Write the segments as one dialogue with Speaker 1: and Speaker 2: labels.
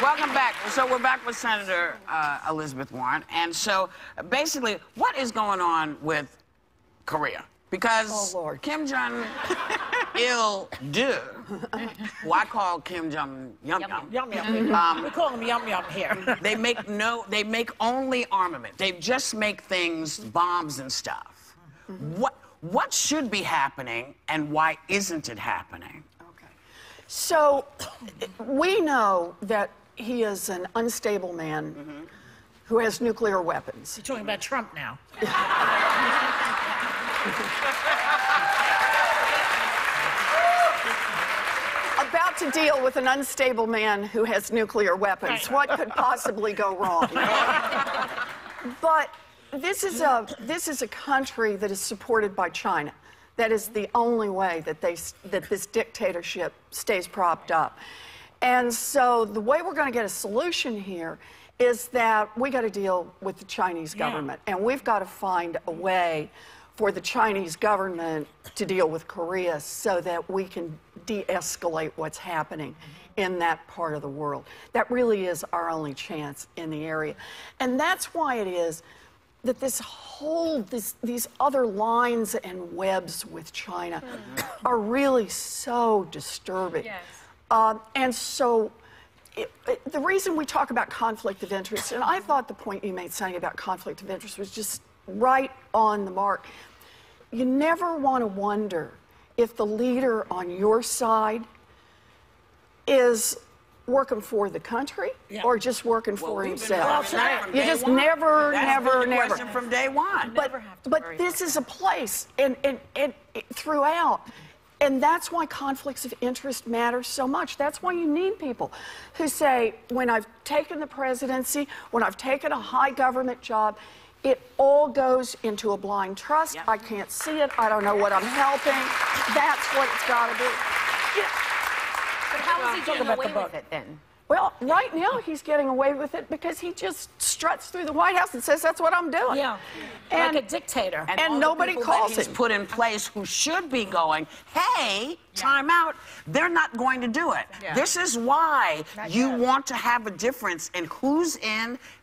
Speaker 1: Welcome back. So we're back with Senator Elizabeth Warren. And so basically, what is going on with Korea? Because Kim Jong-il do, who I call Kim Jong Yum Yum.
Speaker 2: Yum Yum. We call him Yum Yum here.
Speaker 1: They make only armament. They just make things, bombs and stuff. What should be happening and why isn't it happening?
Speaker 3: Okay. So we know that he is an unstable man who has nuclear weapons.
Speaker 2: You're talking about Trump now.
Speaker 3: About to deal with an unstable man who has nuclear weapons. What could possibly go wrong? But this is a country that is supported by China. That is the only way that this dictatorship stays propped up. And so the way we're going to get a solution here is that we got to deal with the Chinese government, and we've got to find a way for the Chinese government to deal with Korea so that we can de-escalate what's happening in that part of the world. That really is our only chance in the area. And that's why it is that these other lines and webs with China are really so disturbing.
Speaker 4: Yes.
Speaker 3: And so the reason we talk about conflict of interest, and I thought the point you made, Sonny, about conflict of interest was just right on the mark. You never want to wonder if the leader on your side is working for the country or just working for himself. You just never.
Speaker 1: Question from day one.
Speaker 3: But this is a place and throughout. And that's why conflicts of interest matter so much. That's why you need people who say, when I've taken the presidency, when I've taken a high government job, it all goes into a blind trust. I can't see it. I don't know what I'm helping. That's what it's got to be.
Speaker 4: But how is he getting away with it then?
Speaker 3: Well, right now he's getting away with it because he just struts through the White House and says that's what I'm doing.
Speaker 2: Yeah,
Speaker 3: and,
Speaker 2: like a dictator.
Speaker 3: And nobody calls him.
Speaker 1: He's put in place who should be going, hey, time out. They're not going to do it. This is why you want to have a difference in,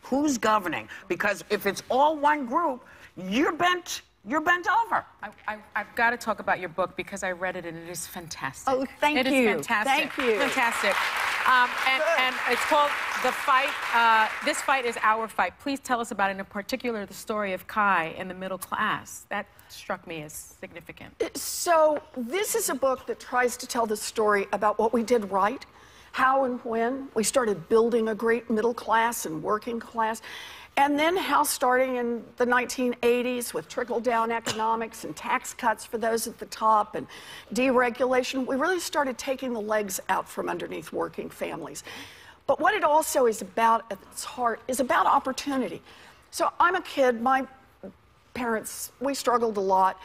Speaker 1: who's governing. Because if it's all one group, you're bent over.
Speaker 4: I've got to talk about your book because I read it and it is fantastic.
Speaker 3: Oh, thank you.
Speaker 4: It is fantastic.
Speaker 3: Thank you.
Speaker 4: Fantastic. And it's called The Fight. This Fight is Our Fight. Please tell us about it, in particular, the story of Kai and the middle class. That struck me as significant.
Speaker 3: So this is a book that tries to tell the story about what we did right, how and when we started building a great middle class and working class. And then how, starting in the 1980s with trickle-down economics and tax cuts for those at the top and deregulation, we really started taking the legs out from underneath working families. But what it also is about at its heart is about opportunity. So I'm a kid. My parents, we struggled a lot.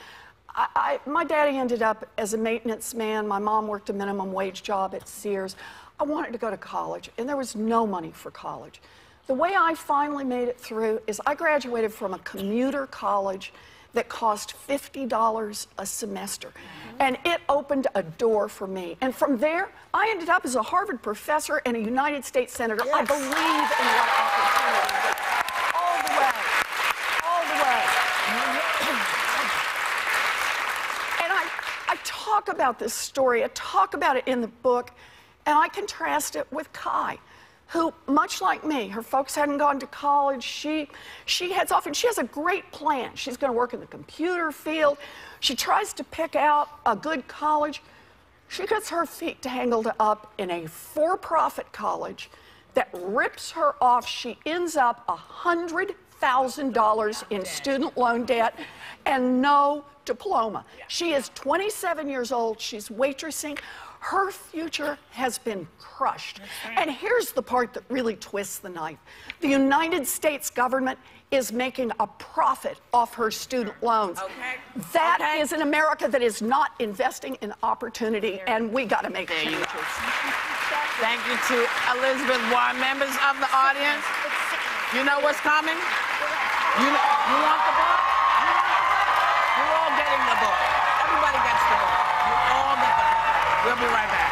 Speaker 3: My daddy ended up as a maintenance man. My mom worked a minimum wage job at Sears. I wanted to go to college, and there was no money for college. The way I finally made it through is I graduated from a commuter college that cost $50 a semester. And it opened a door for me. And from there, I ended up as a Harvard professor and a United States Senator. I believe in what opportunity is. All the way. All the way. And I talk about this story. I talk about it in the book. And I contrast it with Kai, who, much like me, her folks hadn't gone to college. She heads off, and she has a great plan. She's going to work in the computer field. She tries to pick out a good college. She gets her feet tangled up in a for-profit college that rips her off. She ends up $100,000 in student loan debt and no diploma. She is 27 years old. She's waitressing. Her future has been crushed. And here's the part that really twists the knife. The United States government is making a profit off her student loans. That is an America that is not investing in opportunity, and we got to make changes.
Speaker 1: Thank you to Elizabeth Warren. Members of the audience, you know what's coming? You want the book? You're all getting the book. Everybody gets the book. You all get the book. We'll be right back.